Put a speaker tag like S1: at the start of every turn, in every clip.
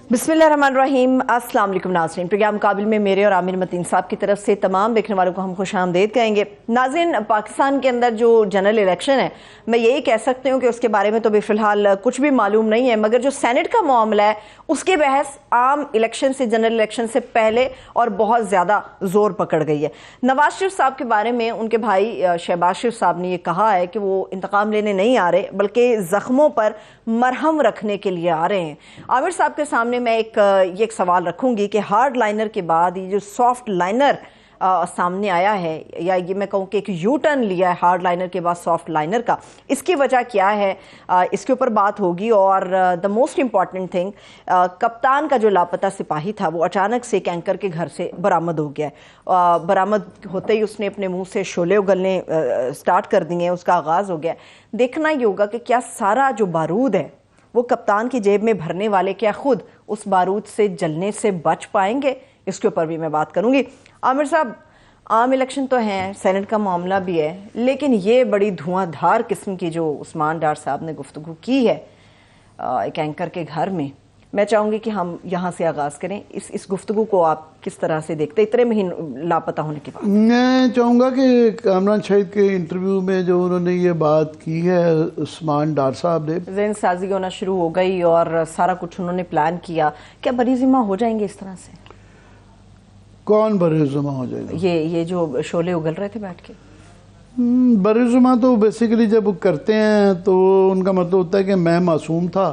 S1: बिस्मिल्लाहिर्रहमानिर्रहीम। अस्सलाम वालेकुम नाज़रीन, प्रोग्राम काबिल में मेरे और आमिर मतीन साहब की तरफ से तमाम देखने वालों को हम खुशामदीद कहेंगे। नाज़रीन, पाकिस्तान के अंदर जो जनरल इलेक्शन है, मैं यही कह सकती हूँ कि उसके बारे में तो भी फ़िलहाल कुछ भी मालूम नहीं है, मगर जो सेनेट का मामला है उसकी बहस आम इलेक्शन से, जनरल इलेक्शन से पहले और बहुत ज़्यादा ज़ोर पकड़ गई है। नवाज शरीफ साहब के बारे में उनके भाई शहबाज शरीफ साहब ने यह कहा है कि वो इंतकाम लेने नहीं आ रहे, बल्कि ज़ख्मों पर मरहम रखने के लिए आ रहे हैं। आमिर साहब के सामने मैं एक सवाल रखूंगी कि हार्ड लाइनर के बाद ये जो सॉफ्ट लाइनर सामने आया है, या ये मैं कहूँ कि एक यू टर्न लिया है हार्ड लाइनर के बाद सॉफ्ट लाइनर का, इसकी वजह क्या है, इसके ऊपर बात होगी। और द मोस्ट इम्पॉर्टेंट थिंग, कप्तान का जो लापता सिपाही था वो अचानक से एक एंकर के घर से बरामद हो गया है। बरामद होते ही उसने अपने मुंह से शोले उगलने स्टार्ट कर दिए, उसका आगाज़ हो गया। देखना ये होगा कि क्या सारा जो बारूद है वो कप्तान की जेब में भरने वाले क्या खुद उस बारूद से जलने से बच पाएंगे, इसके ऊपर भी मैं बात करूंगी। आमिर साहब, आम इलेक्शन तो हैं, सेनेट का मामला भी है, लेकिन ये बड़ी धुआंधार किस्म की जो उस्मान डार साहब ने गुफ्तगू की है एक एंकर के घर में, मैं चाहूँगी कि हम यहाँ से आगाज़ करें। इस गुफ्तगू को आप किस तरह से देखते इतने महीने लापता होने के बाद?
S2: मैं चाहूँगा कि कामरान शहीद के इंटरव्यू में जो उन्होंने ये बात की है उस्मान डार साहब ने,
S1: ज़हन साजी होना शुरू हो गई और सारा कुछ उन्होंने प्लान किया, क्या बरीज़िमा हो जाएंगे इस तरह से?
S2: कौन बरीज़िमा हो जाएगा?
S1: ये जो शोले उगल रहे थे बैठ के।
S2: बरीज़िमा तो बेसिकली जब वो करते हैं तो उनका मतलब होता है कि मैं मासूम था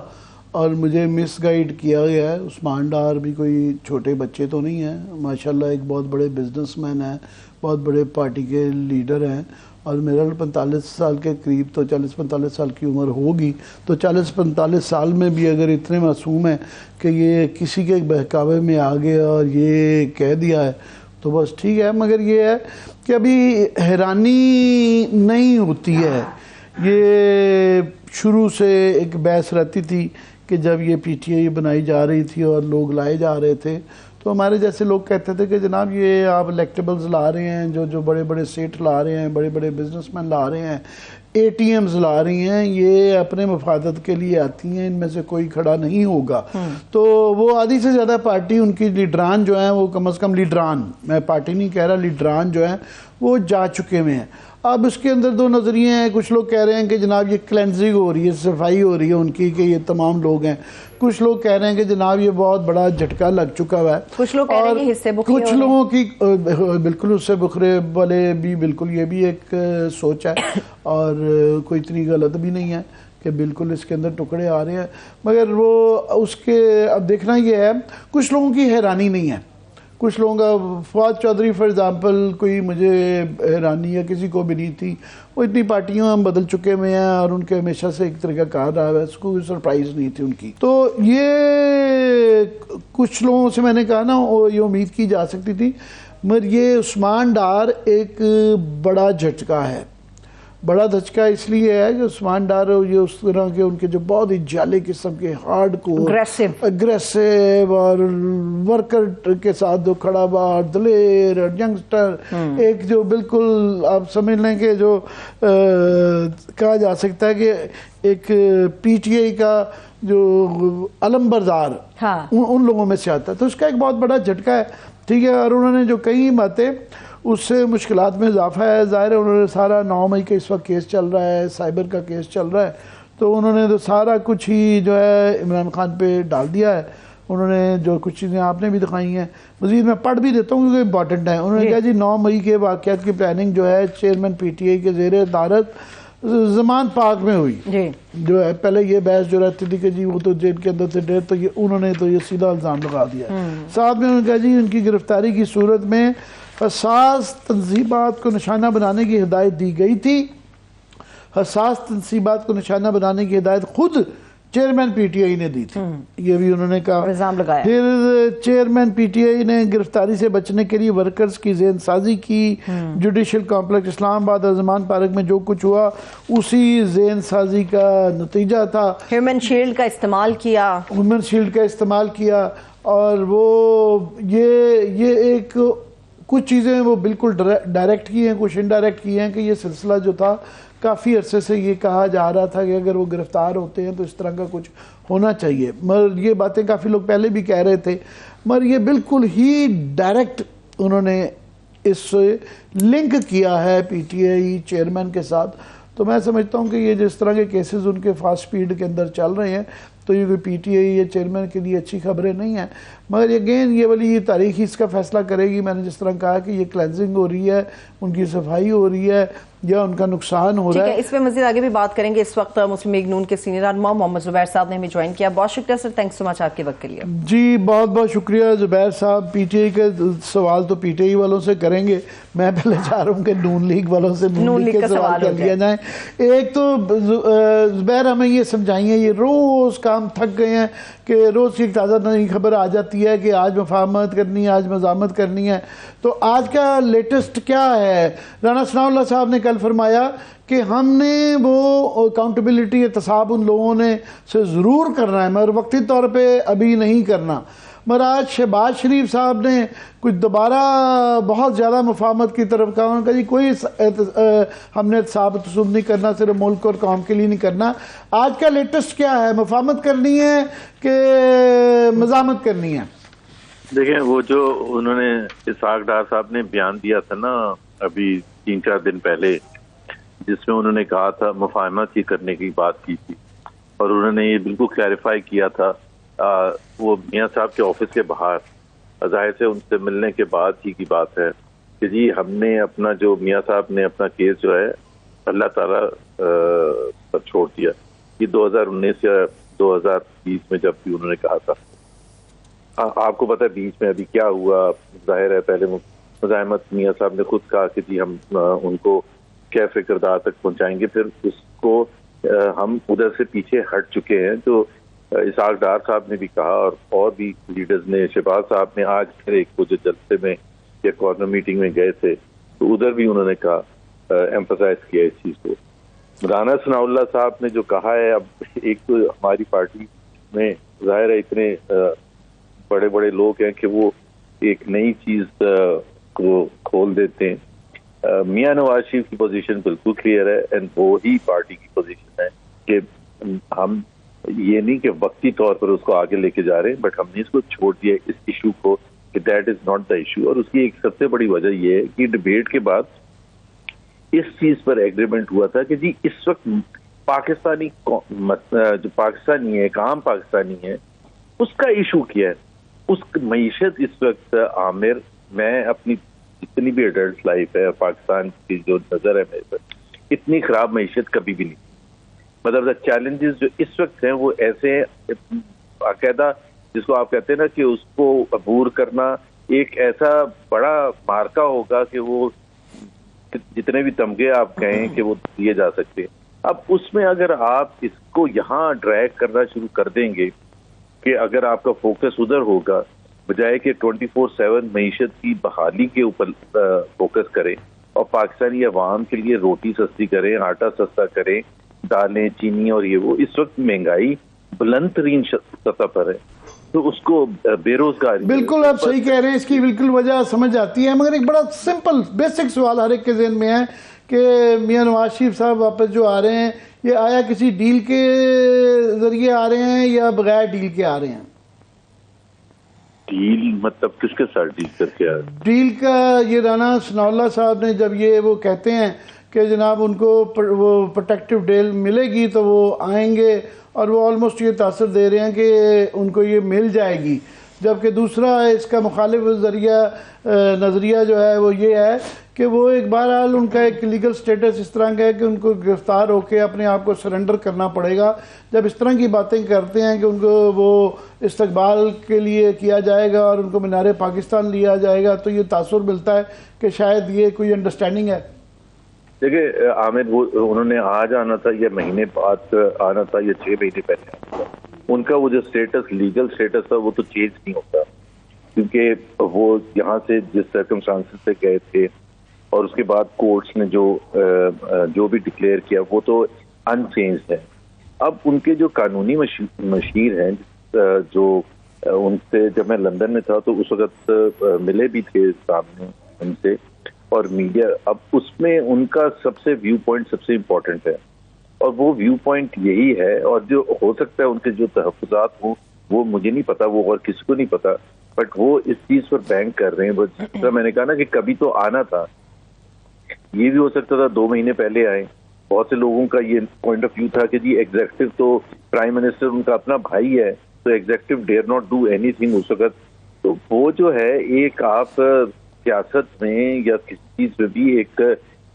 S2: और मुझे मिसगाइड किया गया है। उस्मान डार भी कोई छोटे बच्चे तो नहीं हैं, माशाल्लाह एक बहुत बड़े बिजनेसमैन हैं, बहुत बड़े पार्टी के लीडर हैं, और मेरा 45 साल के करीब तो 40-45 साल की उम्र होगी, तो 40-45 साल में भी अगर इतने मासूम हैं कि ये किसी के बहकावे में आ गए और ये कह दिया है तो बस ठीक है। मगर ये है कि अभी हैरानी नहीं होती है, ये शुरू से एक बहस रहती थी कि जब ये पीटीआई बनाई जा रही थी और लोग लाए जा रहे थे तो हमारे जैसे लोग कहते थे कि जनाब ये आप इलेक्टेबल्स ला रहे हैं, जो बड़े बड़े सेठ ला रहे हैं, बड़े बड़े बिजनेसमैन ला रहे हैं, एटीएम्स ला रही हैं, ये अपने मफादत के लिए आती हैं, इनमें से कोई खड़ा नहीं होगा। तो वो आधी से ज़्यादा पार्टी, उनकी लीडरान जो हैं वो कम से कम लीडरान, मैं पार्टी नहीं कह रहा, लीडरान जो हैं वो जा चुके हुए हैं। अब इसके अंदर दो नज़रिए हैं, कुछ लोग कह रहे हैं कि जनाब ये क्लेंजिंग हो रही है, सफाई हो रही है उनकी, कि ये तमाम लोग हैं। कुछ लोग कह रहे हैं कि जनाब ये बहुत बड़ा झटका लग चुका हुआ है।
S1: कुछ लोग कह रहे हैं कि हिस्से बुखरे,
S2: कुछ लोगों की बिल्कुल उससे बुखरे वाले भी, बिल्कुल ये भी एक सोच है और कोई इतनी गलत भी नहीं है कि बिल्कुल इसके अंदर टुकड़े आ रहे हैं। मगर वो उसके अब देखना ये है, कुछ लोगों की हैरानी नहीं है, कुछ लोगों का, फवाद चौधरी फॉर एग्ज़ाम्पल, कोई मुझे हैरानी या किसी को भी नहीं थी, वो इतनी पार्टियों हम बदल चुके हुए हैं और उनके हमेशा से एक तरीका कहा रहा है, उसको कोई सरप्राइज़ नहीं थी उनकी। तो ये कुछ लोगों से मैंने कहा ना, ये उम्मीद की जा सकती थी, मगर ये उस्मान डार एक बड़ा झटका है। बड़ा धचका इसलिए है कि उस्मान डार ये उस तरह के उनके जो बहुत ही जाले किस्म के हार्ड कोर अग्रेसिव और वर्कर के साथ जो खड़ा हुआ, दलेर और यंगस्टर, एक जो बिल्कुल आप समझ लें कि जो कहा जा सकता है कि एक पीटीआई का जो अलमबरदार, हाँ, उन लोगों में से आता है। तो उसका एक बहुत बड़ा झटका है, ठीक है। और उन्होंने जो कई बातें, उससे मुश्किलात में इजाफा है। ज़ाहिर है उन्होंने सारा 9 मई का इस वक्त केस चल रहा है, साइबर का केस चल रहा है, तो उन्होंने तो सारा कुछ ही जो है इमरान खान पे डाल दिया है। उन्होंने जो कुछ चीज़ें आपने भी दिखाई हैं, मज़ीद मैं पढ़ भी देता हूँ क्योंकि इंपॉर्टेंट है। उन्होंने कहा जी 9 मई के वाक़यात की प्लानिंग जो है चेयरमैन पीटीआई के ज़ेर इदारत ज़मान पार्क में हुई। जो है पहले ये बहस जो रहती थी कि जी वो तो जेल के अंदर थे डेढ़, तो ये उन्होंने तो ये सीधा इल्ज़ाम लगा दिया। साथ में उन्होंने कहा जी उनकी गिरफ्तारी की सूरत में हसास तंजीबात को निशाना बनाने की हिदायत दी गई थी। हसास तंजीबात को निशाना बनाने की हिदायत खुद चेयरमैन पीटीआई ने दी थी, ये भी उन्होंने कहा, इल्जाम लगाया। फिर चेयरमैन पीटीआई ने गिरफ्तारी से बचने के लिए वर्कर्स की ज़हन साजी की। जुडिशल कॉम्प्लेक्स इस्लामाबाद और ज़मान पार्क में जो कुछ हुआ उसी ज़हन साजी का नतीजा था। ह्यूमन शील्ड का इस्तेमाल किया और वो ये एक कुछ चीज़ें वो बिल्कुल डायरेक्ट की हैं, कुछ इनडायरेक्ट की हैं कि ये सिलसिला जो था काफ़ी अरसे से ये कहा जा रहा था कि अगर वो गिरफ्तार होते हैं तो इस तरह का कुछ होना चाहिए। मगर ये बातें काफ़ी लोग पहले भी कह रहे थे, मगर ये बिल्कुल ही डायरेक्ट उन्होंने इससे लिंक किया है पीटीआई चेयरमैन के साथ। तो मैं समझता हूँ कि ये जिस तरह के केसेस उनके फास्ट स्पीड के अंदर चल रहे हैं, तो ये पीटीआई या चेयरमैन के लिए अच्छी खबरें नहीं हैं। मगर अगेन ये वाली ये तारीख ही इसका फैसला करेगी। मैंने जिस तरह कहा कि ये क्लेंजिंग हो रही है, उनकी सफाई हो रही है या उनका नुकसान हो रहा है।
S1: इस पर मजीद आगे भी बात करेंगे। इस वक्त मुस्लिम लीग नून के सीनियर रहनुमा मोहम्मद जुबैर साहब ने हमें ज्वाइन किया। बहुत शुक्रिया सर, थैंक्स सो मच आपके वक्त के लिए।
S2: जी बहुत बहुत शुक्रिया जुबैर साहब। पीटीआई के सवाल तो पीटीआई वालों से करेंगे, मैं पहले चाह रहा हूँ कि नून लीग वालों से नून लीग के सवाल कर लिया जाए। एक तो जुबैर हमें ये समझाइए, ये रोज़ काम थक गए हैं कि रोज़ की ताज़ा नई खबर आ जाती है कि आज मुफाहमत करनी है, आज मज़ामत करनी है। तो आज का लेटेस्ट क्या है? राना सनाउल्लाह साहब ने कल फरमाया कि हमने वो अकाउंटेबिलिटी एहतसाब उन लोगों ने से ज़रूर करना है, मगर वक्ती तौर पे अभी नहीं करना। मगर आज शहबाज शरीफ साहब ने कुछ दोबारा बहुत ज़्यादा मुफाहमत की तरफ कहा। उन्होंने कहा जी कोई हमने एहतसाब तसूब नहीं करना, सिर्फ मुल्क और कौम के लिए नहीं करना। आज का लेटेस्ट क्या है? मुफाहमत करनी है कि मज़ामत करनी है?
S3: देखें, वो जो उन्होंने इसहाक डार साहब ने बयान दिया था ना अभी 3-4 दिन पहले, जिसमें उन्होंने कहा था मुफाहमत की करने की बात की थी, और उन्होंने ये बिल्कुल क्लैरिफाई किया था वो मियाँ साहब के ऑफिस के बाहर, जाहिर से उनसे मिलने के बाद ही की बात है कि जी हमने अपना जो मियाँ साहब ने अपना केस जो है अल्लाह ताला पर छोड़ दिया। ये 2019 या 2020 में जब भी उन्होंने कहा था। आपको पता है बीच में अभी क्या हुआ? जाहिर है पहले मुज़ाहमत मियाँ साहब ने खुद कहा कि जी हम उनको कैफे किरदार तक पहुंचाएंगे, फिर उसको हम उधर से पीछे हट चुके हैं। तो इसहाक डार साहब ने भी कहा और भी लीडर्स ने, शहबाज साहब ने आज फिर एक जो जलसे में या कॉर्नर मीटिंग में गए थे तो उधर भी उन्होंने कहा, एम्फसाइज किया इस चीज़ को। राना सनाउल्लाह साहब ने जो कहा है, अब एक तो हमारी पार्टी में जाहिर है इतने बड़े बड़े लोग हैं कि वो एक नई चीज़ को खोल देते हैं। मियां नवाज शरीफ की पोजीशन बिल्कुल क्लियर है एंड वो ही पार्टी की पोजीशन है कि हम ये नहीं कि वक्ती तौर पर उसको आगे लेके जा रहे हैं, बट हमने इसको छोड़ दिया इस इशू को कि that is not the issue. और उसकी एक सबसे बड़ी वजह ये है कि डिबेट के बाद इस चीज पर एग्रीमेंट हुआ था कि जी इस वक्त पाकिस्तानी जो पाकिस्तानी है, आम पाकिस्तानी है, उसका इशू क्या है। उस मईशत इस वक्त आमिर, मैं अपनी जितनी भी एडल्ट लाइफ है पाकिस्तान की जो नजर है मेरे पर, इतनी खराब मईशत कभी भी नहीं। मतलब द चैलेंजेस जो इस वक्त हैं वो ऐसे बाकायदा, जिसको आप कहते हैं ना कि उसको अबूर करना एक ऐसा बड़ा मार्का होगा कि वो जितने भी तमगे आप कहें कि वो दिए जा सकते हैं। अब उसमें अगर आप इसको यहाँ ड्रैग करना शुरू कर देंगे कि अगर आपका फोकस उधर होगा बजाय कि 24/7 मईशत की बहाली के ऊपर फोकस करें और पाकिस्तानी अवाम के लिए रोटी सस्ती करें, आटा सस्ता करें, दालें, चीनी और ये वो, इस वक्त महंगाई बुलंद तरीन सतह पर है, तो उसको बेरोजगारी।
S2: बिल्कुल आप सही कह रहे हैं, इसकी बिल्कुल वजह समझ आती है। मगर एक बड़ा सिंपल बेसिक सवाल हर एक के ज़हन में है कि मियां नवाज शरीफ साहब वापस जो आ रहे हैं, ये आया किसी डील के जरिए आ रहे हैं या बगैर डील के आ रहे हैं?
S3: डील मतलब किसके साथ डील करके आ रहे हैं?
S2: डील का ये राना सनाउल्लाह साहब ने जब ये वो कहते हैं कि जनाब उनको वो प्रोटेक्टिव डील मिलेगी तो वो आएंगे, और वो ऑलमोस्ट ये तासर दे रहे हैं कि उनको ये मिल जाएगी। जबकि दूसरा इसका मुखालिफ नज़रिया जो है वो ये है कि वो एक बहरहाल उनका एक लीगल स्टेटस इस तरह का है कि उनको गिरफ्तार होकर अपने आप को सरेंडर करना पड़ेगा। जब इस तरह की बातें करते हैं कि उनको वो इस्तकबाल के लिए किया जाएगा और उनको मीनार पाकिस्तान लिया जाएगा, तो ये तासुर मिलता है कि शायद ये कोई अंडरस्टैंडिंग है।
S3: देखिए आमिर, वो उन्होंने आज आना था या महीने बाद आना था या 6 महीने पहले आना था, उनका वो जो स्टेटस, लीगल स्टेटस था, वो तो चेंज नहीं होता, क्योंकि वो यहाँ से जिस सर्कमस्टांसेस से गए थे और उसके बाद कोर्ट्स ने जो भी डिक्लेयर किया वो तो अनचेंज्ड है। अब उनके जो कानूनी मशीर हैं, जो उनसे जब मैं लंदन में था तो उस वक्त मिले भी थे सामने उनसे और मीडिया, अब उसमें उनका सबसे व्यू पॉइंट सबसे इम्पोर्टेंट है और वो व्यू पॉइंट यही है। और जो हो सकता है उनके जो तहफ़्फ़ुज़ात हो वो मुझे नहीं पता, वो और किसी को नहीं पता, बट वो इस चीज पर बैंक कर रहे हैं। बस तो मैंने कहा ना कि कभी तो आना था, ये भी हो सकता था 2 महीने पहले आए। बहुत से लोगों का ये पॉइंट ऑफ व्यू था कि जी एग्जीक्यूटिव तो प्राइम मिनिस्टर उनका अपना भाई है, तो executive dare not do anything उस वक्त। तो वो जो है एक आप सियासत में या किसी चीज में भी एक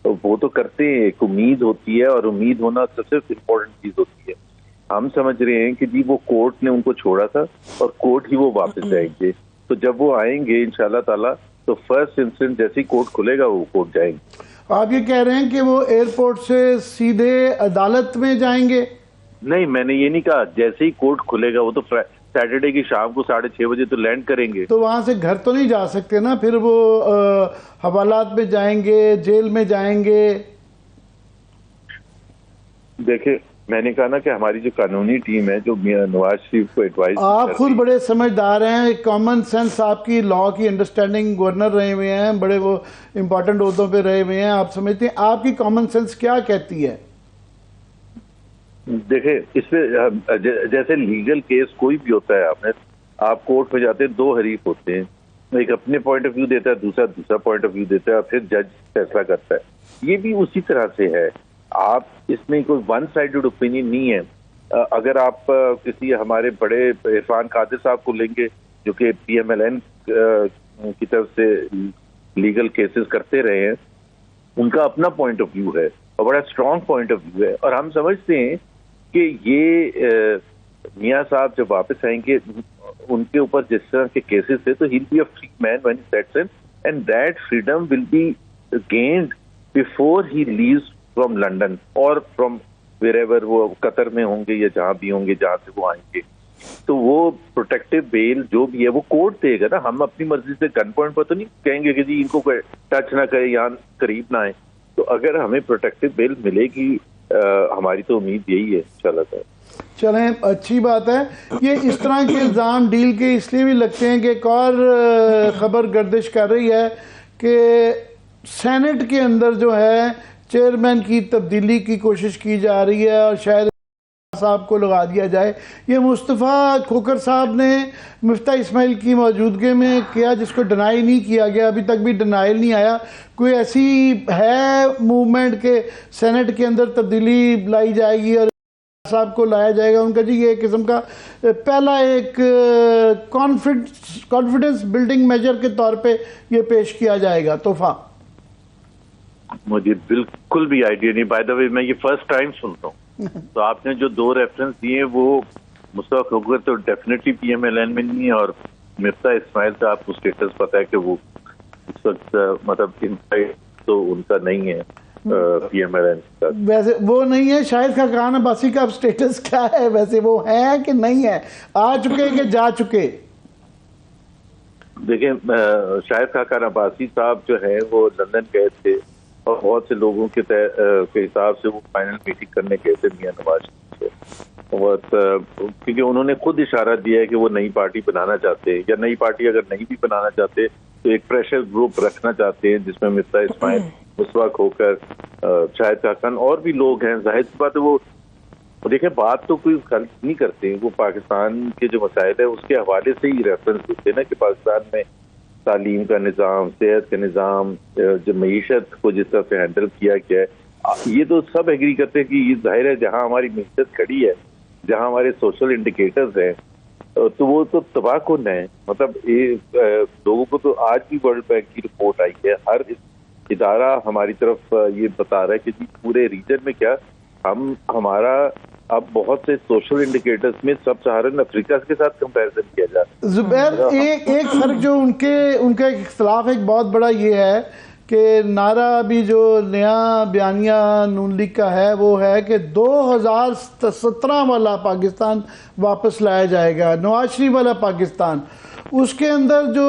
S3: वो तो करते हैं, एक उम्मीद होती है, और उम्मीद होना सबसे इम्पोर्टेंट चीज होती है। हम समझ रहे हैं कि जी वो कोर्ट ने उनको छोड़ा था और कोर्ट ही वो वापस जाएंगे। तो जब वो आएंगे इंशाल्लाह ताला, तो फर्स्ट इंस्टेंट जैसे ही कोर्ट खुलेगा वो कोर्ट जाएंगे।
S2: आप ये कह रहे हैं कि वो एयरपोर्ट से सीधे अदालत में जाएंगे?
S3: नहीं, मैंने ये नहीं कहा। जैसे ही कोर्ट खुलेगा वो तो सैटरडे की शाम को 6:30 बजे तो लैंड करेंगे।
S2: तो वहां से घर तो नहीं जा सकते ना, फिर वो हवालात में जाएंगे, जेल में जाएंगे?
S3: देखिए, मैंने कहा ना कि हमारी जो कानूनी टीम है, जो नवाज शरीफ को एडवाइस,
S2: आप खुद बड़े समझदार हैं, कॉमन सेंस, आपकी लॉ की अंडरस्टैंडिंग, गवर्नर रहे हुए हैं, बड़े वो इम्पोर्टेंट ओहदों पे रहे हुए हैं, आप समझते हैं आपकी कॉमन सेंस क्या कहती है?
S3: देखिए, इसमें जैसे लीगल केस कोई भी होता है, आप कोर्ट में जाते हैं, 2 हरीफ होते हैं, एक अपने पॉइंट ऑफ व्यू देता है, दूसरा पॉइंट ऑफ व्यू देता है, फिर जज फैसला करता है। ये भी उसी तरह से है। आप इसमें कोई वन साइडेड ओपिनियन नहीं है। अगर आप किसी हमारे बड़े इरफान कादिर साहब को लेंगे, जो कि PMLN की तरफ से लीगल केसेस करते रहे हैं, उनका अपना पॉइंट ऑफ व्यू है और बड़ा स्ट्रॉन्ग पॉइंट ऑफ व्यू है। और हम समझते हैं कि ये मियाँ साहब जब वापस आएंगे, उनके ऊपर जिस तरह के केसेस थे, तो he will be a free man when he sets in, and that freedom will be gained before he leaves from London और फ्रॉम वेरेवर, वो कतर में होंगे या जहां भी होंगे जहां से वो आएंगे। तो वो प्रोटेक्टिव बेल जो भी है वो कोर्ट देगा ना। हम अपनी मर्जी से गन पॉइंट पर तो नहीं कहेंगे कि जी इनको टच ना करे, यहाँ करीब ना आए। तो अगर हमें प्रोटेक्टिव बेल मिलेगी, हमारी तो उम्मीद यही है इंशाल्लाह।
S2: चलें, अच्छी बात है। ये इस तरह के इल्ज़ाम डील के इसलिए भी लगते हैं कि एक और खबर गर्दिश कर रही है कि सेनेट के अंदर जो है चेयरमैन की तब्दीली की कोशिश की जा रही है और शायद साहब को लगा दिया जाए। ये मुस्तफ़ा खोखर साहब ने मिफ्ता इस्माइल की मौजूदगी में किया, जिसको डिनाई नहीं किया गया, अभी तक भी डिनाइल नहीं आया। कोई ऐसी है मूवमेंट के सेनेट के अंदर तब्दीली लाई जाएगी और साहब को लाया जाएगा? उनका जी ये किस्म का पहला एक कॉन्फिडेंस बिल्डिंग मेजर के तौर पे ये पेश किया जाएगा तोहफा।
S3: मुझे बिल्कुल भी आइडिया नहीं। बाय द वे, मैं ये फर्स्ट टाइम सुनता हूँ। तो आपने जो 2 रेफरेंस दिए, वो मुस्तफा खोखर तो डेफिनेटली PMLN में नहीं है, और मिफ्ता इस्माइल का आपको स्टेटस पता है कि वो इस वक्त मतलब इनसाइड तो उनका नहीं है PMLN का।
S2: वैसे वो नहीं है। शाहिद खाकान अब्बासी का अब स्टेटस क्या है वैसे, वो है कि नहीं है? आ चुके कि जा चुके?
S3: देखिए, शाहिद खाकान अब्बासी साहब जो है वो लंदन गए थे और बहुत से लोगों के हिसाब से वो फाइनल मीटिंग करने गए थे मियां नवाज से। और क्योंकि उन्होंने खुद इशारा दिया है कि वो नई पार्टी बनाना चाहते हैं, या नई पार्टी अगर नहीं भी बनाना चाहते तो एक प्रेशर ग्रुप रखना चाहते हैं जिसमें मिफ्ता इस्माइल, मुस्तफा खोखर, शाहिद खाकान और भी लोग हैं। जाहिर सी बात है वो देखिए, बात तो कोई गलत नहीं करते, वो पाकिस्तान के जो मसाइल है उसके हवाले से ही रेफरेंस देते हैं ना, कि पाकिस्तान में तालीम का निज़ाम, सेहत का निज़ाम, जो मईशत को जिस तरह से हैंडल किया गया है, ये तो सब एग्री करते हैं कि ये जाहिर है जहाँ हमारी मईशत खड़ी है, जहाँ हमारे सोशल इंडिकेटर्स हैं, तो वो तो तबाहकुन है। मतलब लोगों को तो आज भी वर्ल्ड बैंक की रिपोर्ट आई है, हर इदारा हमारी तरफ ये बता रहा है कि जी पूरे रीजन में क्या हमारा अब बहुत से सोशल इंडिकेटर्स में सब सहारन अफ्रीका के साथ कंपैरिजन किया जा रहा है।
S2: जुबैर, एक फर्क जो उनका एक इख्तलाफ एक बहुत बड़ा ये है कि नारा अभी जो नया बयानिया नून लीग का है वो है कि 2017 वाला पाकिस्तान वापस लाया जाएगा, नवाज शरीफ वाला पाकिस्तान। उसके अंदर जो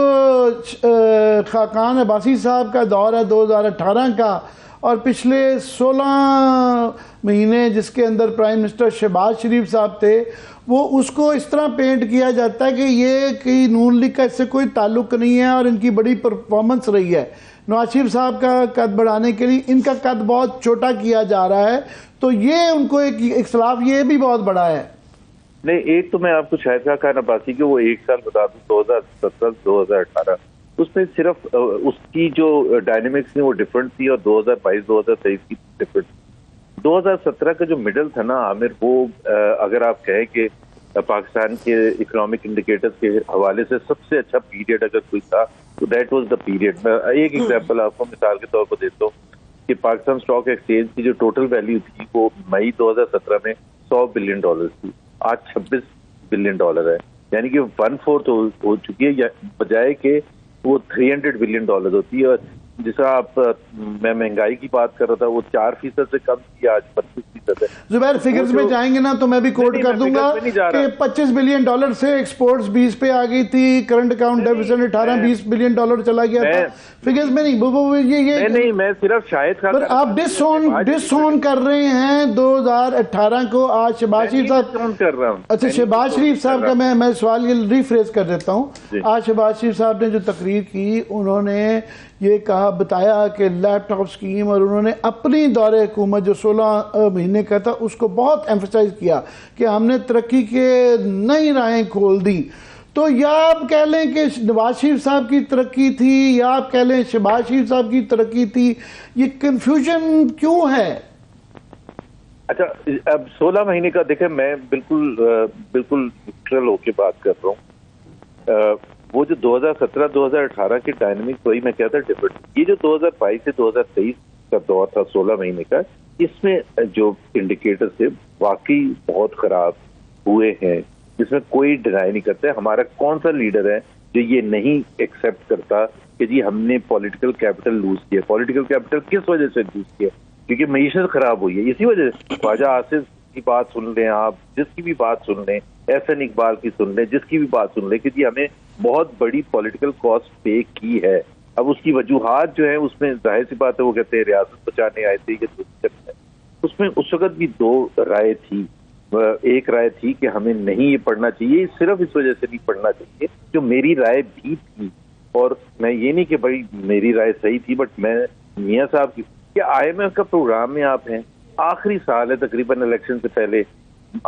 S2: खाकान अब्बासी साहब का दौर है 2018 का, और पिछले 16 महीने जिसके अंदर प्राइम मिनिस्टर शहबाज शरीफ साहब थे, वो उसको इस तरह पेंट किया जाता है कि ये कि नून लीग का इससे कोई ताल्लुक नहीं है और इनकी बड़ी परफॉर्मेंस रही है। नवाज शरीफ साहब का कद बढ़ाने के लिए इनका कद बहुत छोटा किया जा रहा है, तो ये उनको एक इख्तलाफ ये भी बहुत बड़ा है।
S3: नहीं, एक तो मैं आपको शायद खान अब्बासी कि वो एक साल बता दूं 2017-2018 उसमें सिर्फ उसकी जो डायनेमिक्स थी वो डिफरेंट थी और 2022-2023 की डिफरेंट। 2017 का जो मिडल था ना आमिर, वो अगर आप कहें कि पाकिस्तान के इकोनॉमिक इंडिकेटर्स के हवाले से सबसे अच्छा पीरियड अगर कोई था तो दैट वाज द पीरियड। मैं एक एग्जांपल आपको मिसाल के तौर पर देता हूँ कि पाकिस्तान स्टॉक एक्सचेंज की जो टोटल वैल्यू थी वो मई 2017 में $100 बिलियन थी, आज $26 बिलियन है, यानी कि 1/4 हो चुकी है, बजाय के वो $300 बिलियन होती है। और जिसका आप मैं महंगाई की बात कर रहा था वो 4% से कम थी, आज 25% है।
S2: जुबैर फिगर्स में जाएंगे ना तो मैं भी कोट कर दूंगा कि $25 बिलियन से एक्सपोर्ट्स 20 पे आ गई थी, करंट अकाउंट डेफिसिट 18-20 बिलियन चला गया था। फिगर्स में नहीं, ये
S3: नहीं, मैं सिर्फ शाहिद खान,
S2: पर आप डिसऑन कर रहे हैं 2018 को। आज शहबाज शरीफ साहब
S3: कर रहा हूँ,
S2: अच्छा शहबाज शरीफ साहब का मैं सवाल ये रिफ्रेज कर देता हूँ। आज शहबाज शरीफ साहब ने जो तकरीर की, उन्होंने ये कहा, बताया कि लैपटॉप स्कीम, और उन्होंने अपनी दौरे हुकूमत जो 16 महीने का था उसको बहुत एम्फसाइज किया कि हमने तरक्की के नई राहें खोल दी। तो या आप कह लें कि नवाज शरीफ साहब की तरक्की थी या आप कह लें शहबाज शरीफ साहब की तरक्की थी, ये कंफ्यूजन क्यों है?
S3: अच्छा, अब 16 महीने का देखें, मैं बिल्कुल न्यूट्रल होके बात कर रहा हूँ। वो जो 2017-2018 की डायनेमिक, वही मैं कहता डिफरेंट। ये जो 2022 से 2023 का दौर था 16 महीने का, इसमें जो इंडिकेटर्स थे वाकई बहुत खराब हुए हैं, जिसमें कोई डिनाई नहीं करता है। हमारा कौन सा लीडर है जो ये नहीं एक्सेप्ट करता कि जी हमने पॉलिटिकल कैपिटल लूज किया? पॉलिटिकल कैपिटल किस वजह से लूज किया? क्योंकि मईशत खराब हुई है, इसी वजह से। ख्वाजा आसिफ की बात सुन लें आप, जिसकी भी बात सुन लें, एहसन इकबाल की सुन लें, जिसकी भी बात सुन लें कि जी हमें बहुत बड़ी पॉलिटिकल कॉस्ट पे की है। अब उसकी वजूहात जो है उसमें जाहिर सी बात है, वो कहते हैं रियासत बचाने आए थे, उसमें उस वक्त भी दो राय थी। एक राय थी कि हमें नहीं ये पढ़ना चाहिए, सिर्फ इस वजह से नहीं पढ़ना चाहिए, जो मेरी राय भी थी। और मैं ये नहीं कि भाई मेरी राय सही थी, बट मैं मियां साहब की, क्या IMF का प्रोग्राम में आप हैं, आखिरी साल है तकरीबन इलेक्शन से पहले,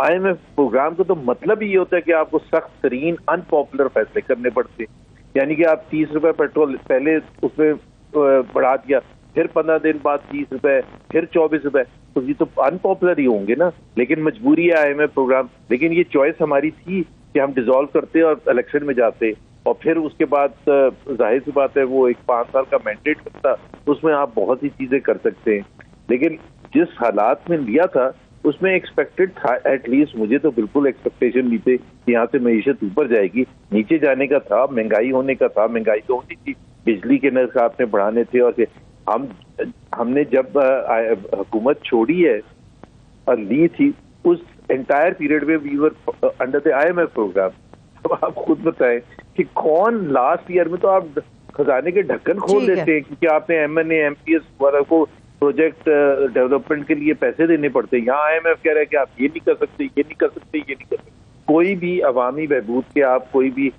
S3: IMF प्रोग्राम का तो मतलब ही होता है कि आपको सख्त तरीन अनपॉपुलर फैसले करने पड़ते हैं। यानी कि आप 30 रुपए पेट्रोल पहले उसमें बढ़ा दिया, फिर 15 दिन बाद 30 रुपए, फिर 24 रुपए, तो ये तो अनपॉपुलर ही होंगे ना। लेकिन मजबूरी है IMF प्रोग्राम। लेकिन ये चॉइस हमारी थी कि हम डिसॉल्व करते और इलेक्शन में जाते, और फिर उसके बाद जाहिर सी बात है वो एक 5 साल का मैंडेट होता, उसमें आप बहुत सी चीजें कर सकते हैं। लेकिन जिस हालात में लिया था उसमें एक्सपेक्टेड था, एटलीस्ट मुझे तो बिल्कुल एक्सपेक्टेशन नहीं थे कि यहाँ से मईशत ऊपर जाएगी, नीचे जाने का था, महंगाई होने का था। महंगाई तो होनी थी, बिजली के नर्ख आपने बढ़ाने थे, और हमने जब हुकूमत छोड़ी है और ली थी, उस एंटायर पीरियड में we were under the IMF programme. अब आप खुद बताएं कि कौन लास्ट ईयर में तो आप खजाने के ढक्कन खोल देते हैं क्योंकि आपने MNA MPS वालों को प्रोजेक्ट डेवलपमेंट के लिए पैसे देने पड़ते हैं। यहाँ IMF कह रहा है कि आप ये नहीं कर सकते, ये नहीं कर सकते, ये नहीं कर सकते। कोई भी अवामी बहबूद के आप कोई भी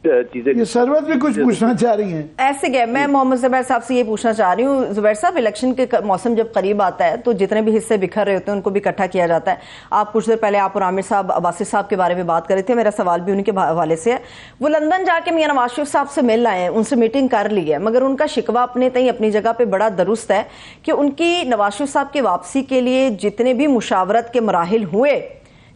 S3: चीजें,
S2: ये सरवत भी कुछ पूछना चाह रही हैं
S1: ऐसे गए। मैं मोहम्मद ज़ुबैर साहब से ये पूछना चाह रही हूँ, ज़ुबैर साहब, इलेक्शन के मौसम जब करीब आता है तो जितने भी हिस्से बिखर रहे होते हैं उनको भी इकट्ठा किया जाता है। आप कुछ देर पहले आप और आमिर साहब अब्बासी साहब के बारे में बात कर रहे थे, मेरा सवाल भी उनके हवाले से है। वो लंदन जाके मियां नवाज शरीफ साहब से मिल आए हैं, उनसे मीटिंग कर ली है, मगर उनका शिकवा अपने तई अपनी जगह पर बड़ा दुरुस्त है कि उनकी नवाज शरीफ साहब की वापसी के लिए जितने भी मुशावरत के मराहिल हुए,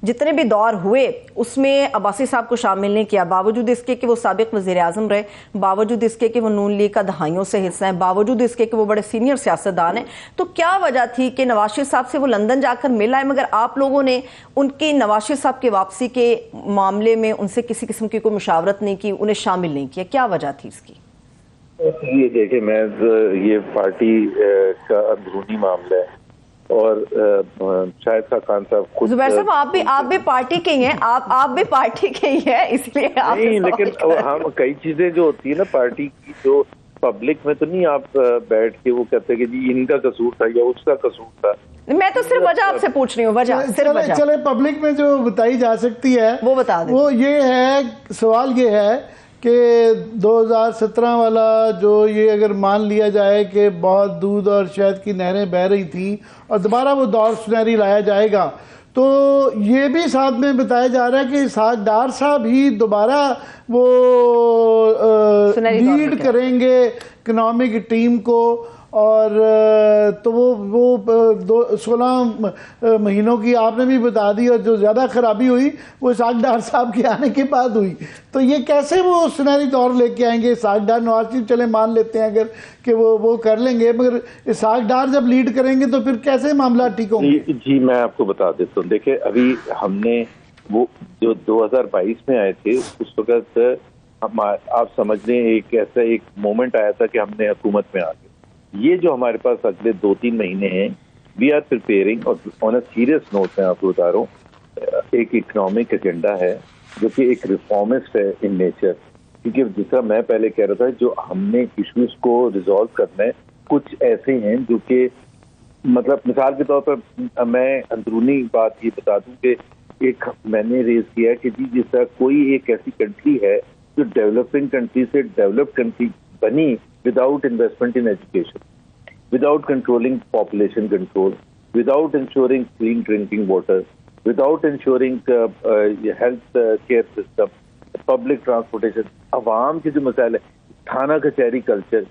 S1: जितने भी दौर हुए, उसमें अब्बासी साहब को शामिल नहीं किया, बावजूद इसके कि वो साबिक वज़ीर आज़म रहे, बावजूद इसके कि वो नून लीग का दहाइयों से हिस्सा है, बावजूद इसके कि वो बड़े सीनियर सियासतदान हैं। तो क्या वजह थी कि नवाज शरीफ साहब से वो लंदन जाकर मिल आए, मगर आप लोगों ने उनकी नवाज शरीफ साहब की वापसी के मामले में उनसे किसी किस्म की कोई मुशावरत नहीं की, उन्हें शामिल नहीं किया? क्या वजह थी इसकी?
S3: ये देखे, मैं ये पार्टी का अंदरूनी मामला है और शाहिद खान साहब खुद,
S1: ज़ुबैर साहब आप भी पार्टी के ही हैं, आप भी पार्टी के ही हैं, इसलिए आप
S3: नहीं, लेकिन हम कई चीजें जो होती है ना पार्टी की, जो पब्लिक में तो नहीं आप बैठ के वो कहते हैं कि जी इनका कसूर था या उसका कसूर था।
S1: मैं तो सिर्फ वजह आपसे पूछ रही हूँ, वजह सिर्फ वजह।
S2: चले पब्लिक में जो बताई जा सकती है
S1: वो बता दें।
S2: वो ये है, सवाल ये है कि 2017 वाला जो ये अगर मान लिया जाए कि बहुत दूध और शहद की नहरें बह रही थी और दोबारा वो दौर सुनहरी लाया जाएगा, तो ये भी साथ में बताया जा रहा है कि इसहाक डार साहब ही दोबारा वो लीड करेंगे इकोनॉमिक टीम को। और तो वो 16 महीनों की आपने भी बता दी, और जो ज़्यादा खराबी हुई वो इसहाक डार साहब के आने के बाद हुई। तो ये कैसे वो सुनहरी दौर लेके आएंगे? इसहाक डार, नवाज शरीफ चले मान लेते हैं अगर कि वो कर लेंगे, मगर इसहाक डार जब लीड करेंगे तो फिर कैसे मामला ठीक होंगे?
S3: जी मैं आपको बता देता हूँ। देखिए अभी हमने वो जो 2022 में आए थे उस वक्त आप समझ लें एक ऐसा एक मोमेंट आया था कि हमने हुकूमत में आ गए। ये जो हमारे पास अगले 2-3 महीने हैं, वी आर प्रिपेयरिंग, और ऑन अ सीरियस नोट में आपको बता रहा हूँ, एक इकोनॉमिक एजेंडा है जो कि एक रिफॉर्मिस्ट है इन नेचर। क्योंकि जिस तरह मैं पहले कह रहा था, जो हमने इश्यूज को रिजॉल्व करना है, कुछ ऐसे हैं जो कि मतलब मिसाल के तौर पर मैं अंदरूनी बात ये बता दूं कि एक मैंने रेज किया कि जी जिस तरह कोई एक ऐसी कंट्री है जो डेवलपिंग कंट्री से डेवलप्ड कंट्री बनी without investment in education, without controlling population control, without ensuring clean drinking water, without ensuring health care system, public transportation, आवाम के जो मसाइल है, थाना कचहरी कल्चर,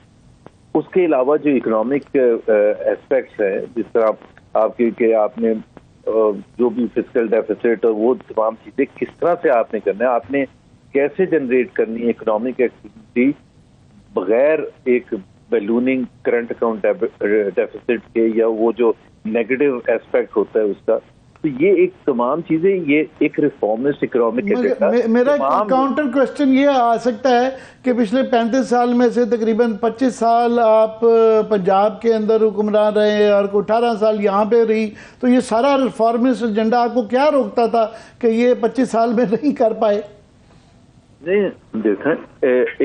S3: उसके अलावा जो इकोनॉमिक एस्पेक्ट्स हैं, जिस तरह आपके कि आपने जो भी फिस्कल डेफिसिट और वो तमाम चीजें किस तरह से आपने करना है, आपने कैसे जनरेट करनी है इकोनॉमिक एक्टिविटी बगैर एक बैलूनिंग करंट अकाउंट डेफिसिट के, या वो जो नेगेटिव एस्पेक्ट होता है उसका। तो ये एक तमाम चीजें, ये एक रिफॉर्मिस्ट इकोनॉमिक एजेंडा।
S2: मेरा काउंटर क्वेश्चन ये आ सकता है कि पिछले 35 साल में से तकरीबन 25 साल आप पंजाब के अंदर हुक्मरान रहे और 18 साल यहाँ पे रही, तो ये सारा रिफॉर्मिस्ट एजेंडा आपको क्या रोकता था कि ये 25 साल में नहीं कर पाए?
S3: नहीं देखें,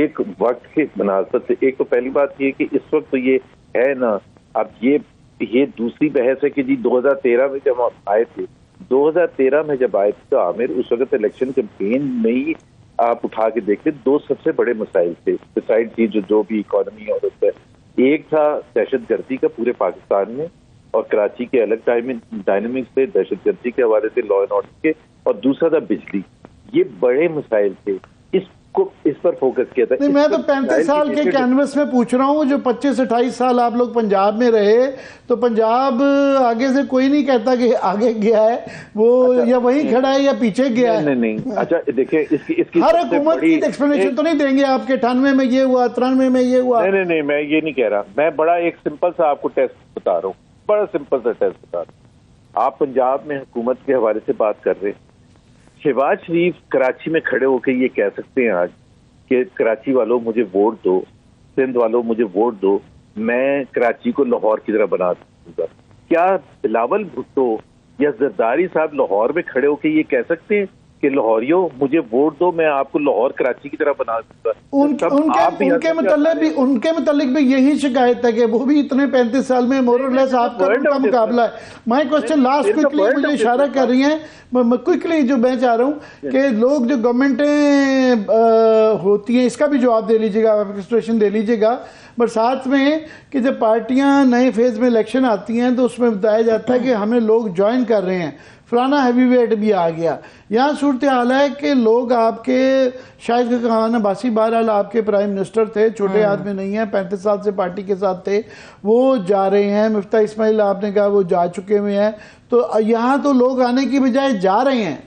S3: एक वक्त के मुनासबत से एक तो पहली बात ये कि इस वक्त तो ये है ना, अब ये दूसरी बहस है कि जी 2013 में जब आप आए थे, 2013 में जब आए थे तो आमिर उस वक्त इलेक्शन कैंपेन में ही आप उठा के देख ले, दो सबसे बड़े मसाइल थे डिसाइड की जो भी इकोनॉमी और उसका, एक था दहशतगर्दी का पूरे पाकिस्तान में, और कराची के अलग डायनेमिक्स थे दहशतगर्दी के हवाले से, लॉ एंड ऑर्डर के, और दूसरा था बिजली। ये बड़े मसाइल थे, इस पर फोकस किया था।
S2: नहीं, मैं तो 35 साल के कैनवस में पूछ रहा हूँ, जो 25-28 साल आप लोग पंजाब में रहे, तो पंजाब आगे से कोई नहीं कहता कि आगे गया है वो, अच्छा, या वहीं खड़ा है या पीछे गया है।
S3: नहीं। अच्छा देखिए, इसकी
S2: हर हुकूमत की एक्सप्लेनेशन तो नहीं देंगे आपके 98 में ये हुआ, 93 में ये हुआ।
S3: नहीं, मैं ये नहीं कह रहा, मैं बड़ा एक सिंपल सा आपको टेस्ट बता रहा हूँ, बड़ा सिंपल सा टेस्ट बता रहा हूँ। आप पंजाब में हुकूमत के हवाले से बात कर रहे हैं, शहबाज शरीफ कराची में खड़े होकर ये कह सकते हैं आज कि कराची वालों मुझे वोट दो, सिंध वालों मुझे वोट दो, मैं कराची को लाहौर की तरह बना दूंगा। क्या बिलावल भुट्टो या जरदारी साहब लाहौर में खड़े होकर ये कह सकते हैं कि लाहौरियों मुझे वोट दो, मैं आपको लाहौर कराची की तरह बना दूंगा?
S2: उनके मुतालिक भी यही शिकायत है कि वो भी इतने 35 साल में मोर और लेस आपका उनका मुकाबला है। माय क्वेश्चन लास्ट क्विकली, मुझे इशारा कर रही हैं क्विकली, जो मैं चाह रहा हूँ कि लोग जो गवर्नमेंटें होती हैं, इसका भी जवाब दे लीजिएगा, एक्सप्रेशन दे लीजिएगा, बट साथ में कि जब पार्टियां नए फेज में इलेक्शन आती हैं तो उसमें बताया जाता है कि हमें लोग ज्वाइन कर रहे हैं, फलाना हैवीवेट भी आ गया। यहाँ सूरत हाल है कि लोग आपके शायद खान अब्बासी बहरहाल आपके प्राइम मिनिस्टर थे, छोटे याद में नहीं है, 35 साल से पार्टी के साथ थे, वो जा रहे हैं। मिफ्ता इस्माइल आपने कहा वो जा चुके हुए हैं, तो यहाँ तो लोग आने की बजाय जा रहे हैं।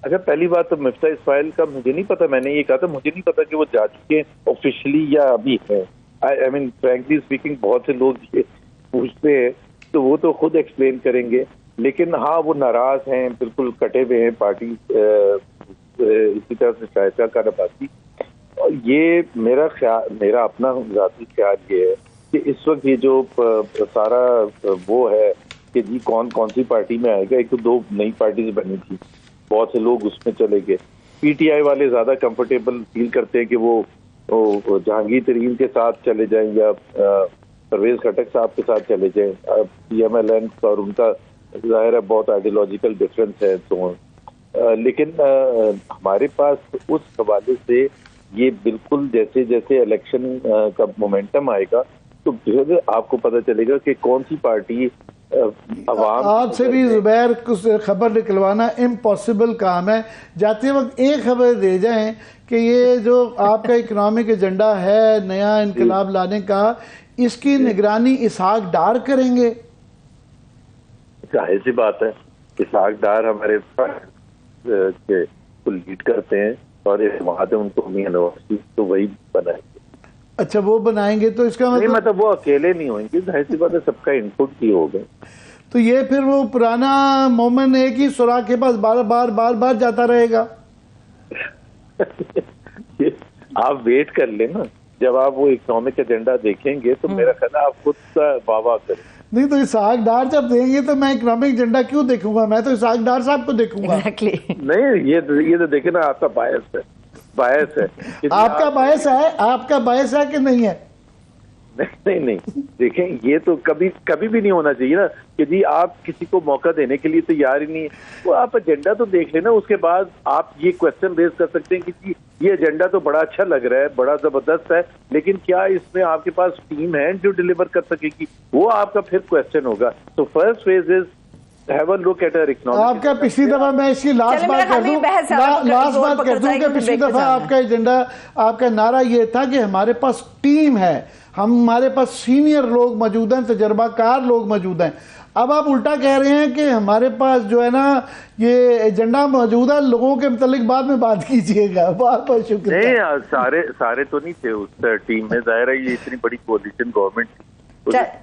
S3: अच्छा, पहली बात तो मिफ्ता इस्माइल का मुझे नहीं पता, मैंने ये कहा था मुझे नहीं पता कि वो जा चुके हैं ऑफिशियली या अभी है। आई मीन फ्रैंकली स्पीकिंग, बहुत से लोग ये पूछते हैं तो वो तो खुद एक्सप्लेन करेंगे, लेकिन हाँ वो नाराज हैं, बिल्कुल कटे हुए हैं पार्टी इसी तरह से शायद का अब्बासी। और ये मेरा अपना ज़ाती ख्याल ये है कि इस वक्त ये जो सारा वो है कि जी कौन कौन सी पार्टी में आएगा, एक तो 2 नई पार्टी बनी थी, बहुत से लोग उसमें चले गए। पीटीआई वाले ज्यादा कंफर्टेबल फील करते हैं कि वो जहांगीर तरीन के साथ चले जाएं या परवेज खटक साहब के साथ चले जाएं। पीएमएलएन और उनका जाहिर है बहुत आइडियोलॉजिकल डिफरेंस है, तो लेकिन हमारे पास उस हवाले से ये बिल्कुल जैसे जैसे इलेक्शन का मोमेंटम आएगा तो फिर आपको पता चलेगा कि कौन सी पार्टी
S2: आज से भी जुबैर कुछ खबर निकलवाना इम्पॉसिबल काम है। जाते वक्त एक खबर दे जाएं कि ये जो आपका इकोनॉमिक एजेंडा है नया इनकलाब लाने का, इसकी निगरानी इसहाक डार करेंगे।
S3: जाहिर सी बात है, इसहाक डार हमारे को लीड करते हैं और वहां से उनको मियां नवाज तो वही बनाएंगे।
S2: अच्छा, वो बनाएंगे तो इसका
S3: मतलब वो अकेले नहीं होंगे, जाहिर सी बात है सबका इनपुट ही होगा।
S2: तो ये फिर वो पुराना मोमेंट है कि सुराग के पास बार बार जाता रहेगा।
S3: आप वेट कर लेना, जब आप वो इकोनॉमिक एजेंडा देखेंगे तो मेरा ख्याल आप खुद का वाह करें।
S2: नहीं तो इसहाक डार जब देंगे तो मैं इकोनॉमिक एजेंडा क्यों देखूंगा, मैं तो इसहाक डार साहब को देखूंगा।
S3: नहीं, ये तो देखे ना, आपका बायस है।
S2: आपका बायस है कि नहीं है?
S3: नहीं देखें, ये तो कभी भी नहीं होना चाहिए ना कि जी आप किसी को मौका देने के लिए तैयार ही नहीं है। वो आप एजेंडा तो देख लेना, उसके बाद आप ये क्वेश्चन रेज कर सकते हैं कि जी ये एजेंडा तो बड़ा अच्छा लग रहा है, बड़ा जबरदस्त है, लेकिन क्या इसमें आपके पास टीम है जो डिलीवर कर सकेगी? वो आपका फिर क्वेश्चन होगा। तो first phase is have a look at our economy.
S2: आपका पिछली दफा मैं इसकी लास्ट बात कर दूं कि पिछली दफा आपका एजेंडा, आपका नारा ये था कि हमारे पास टीम है, हमारे पास सीनियर लोग मौजूद हैं, तजर्बाकार लोग मौजूद हैं। अब आप उल्टा कह रहे हैं कि हमारे पास जो है ना ये एजेंडा मौजूद है, लोगों के मतलब बाद में बात कीजिएगा। बहुत बहुत शुक्रिया।
S3: नहीं, सारे तो नहीं थे उस टीम में, जाहिर है ये इतनी बड़ी कोalition गवर्नमेंट थी,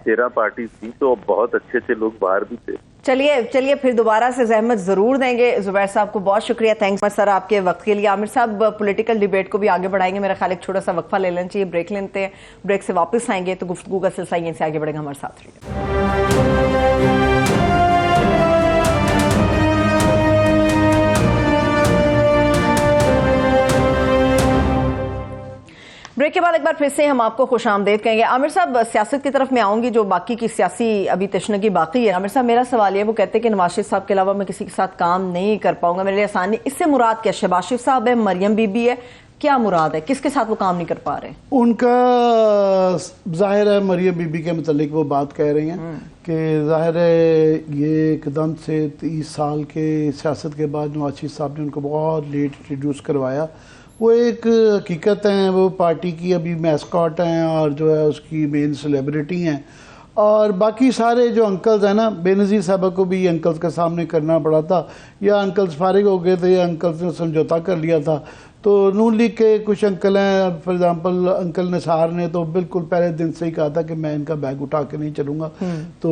S3: 13 पार्टी थी, तो बहुत अच्छे लोग बाहर भी थे।
S1: चलिए फिर दोबारा से जहमत जरूर देंगे। जुबैर साहब को बहुत शुक्रिया, थैंक्स सर आपके वक्त के लिए। आमिर साहब पॉलिटिकल डिबेट को भी आगे बढ़ाएंगे, मेरा ख्याल एक छोटा सा वक्फा ले लेना चाहिए, ब्रेक लेते हैं, ब्रेक से वापस आएंगे तो गुफ्तगू का सिलसिला यहीं से आगे बढ़ेगा। हमारे साथ रहिए। ब्रेक के बाद एक बार फिर से हम आपको खुशामदीद कहेंगे। आमिर साहब, सियासत की तरफ मैं आऊंगी, जो बाकी की सियासी अभी तशनगी बाकी है। आमिर साहब, मेरा सवाल ये, वो कहते हैं कि नवाज शरीफ साहब के अलावा मैं किसी के साथ काम नहीं कर पाऊंगा, मेरे लिए आसान नहीं। इससे मुराद क्या? शहबाज शरीफ साहब है, मरियम बीबी है, क्या मुराद है? किसके साथ वो काम नहीं कर पा रहे?
S2: उनका जाहिर है मरियम बीबी के मतलब वो बात कह रही हैं कि जाहिर है ये एकदम से 30 साल के सियासत के बाद नवाज शरीफ साहब ने उनको बहुत लेट इंट्रोड्यूस करवाया। वो एक हकीकत है, वो पार्टी की अभी मैस्कॉट हैं और जो है उसकी मेन सेलिब्रिटी हैं। और बाकी सारे जो अंकल्स हैं ना, बेनज़ीर साहब को भी अंकल्स के सामने करना पड़ा था, या अंकल्स फारिग हो गए थे या अंकल्स ने समझौता कर लिया था। तो नून लीग के कुछ अंकल हैं, फॉर एग्जांपल अंकल निसार ने तो बिल्कुल पहले दिन से ही कहा था कि मैं इनका बैग उठा के नहीं चलूँगा। तो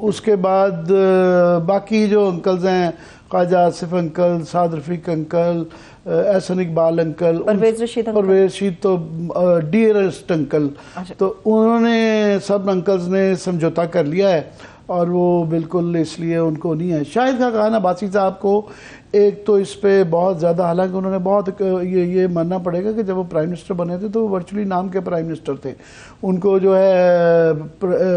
S2: उसके बाद बाकी जो अंकल्स हैं, Khwaja Asif uncle, Saad Rafique uncle, Ehsan Iqbal uncle,
S1: Parvez Rashid
S2: तो डियरेस्ट अंकल, तो उन्होंने सब अंकल्स ने समझौता कर लिया है और वो बिल्कुल इसलिए उनको नहीं है। शाहिद का कहा ना बासी साहब को, एक तो इस पे बहुत ज़्यादा, हालांकि उन्होंने बहुत ये मानना पड़ेगा कि जब वो प्राइम मिनिस्टर बने थे तो वो वर्चुअली नाम के प्राइम मिनिस्टर थे। उनको जो है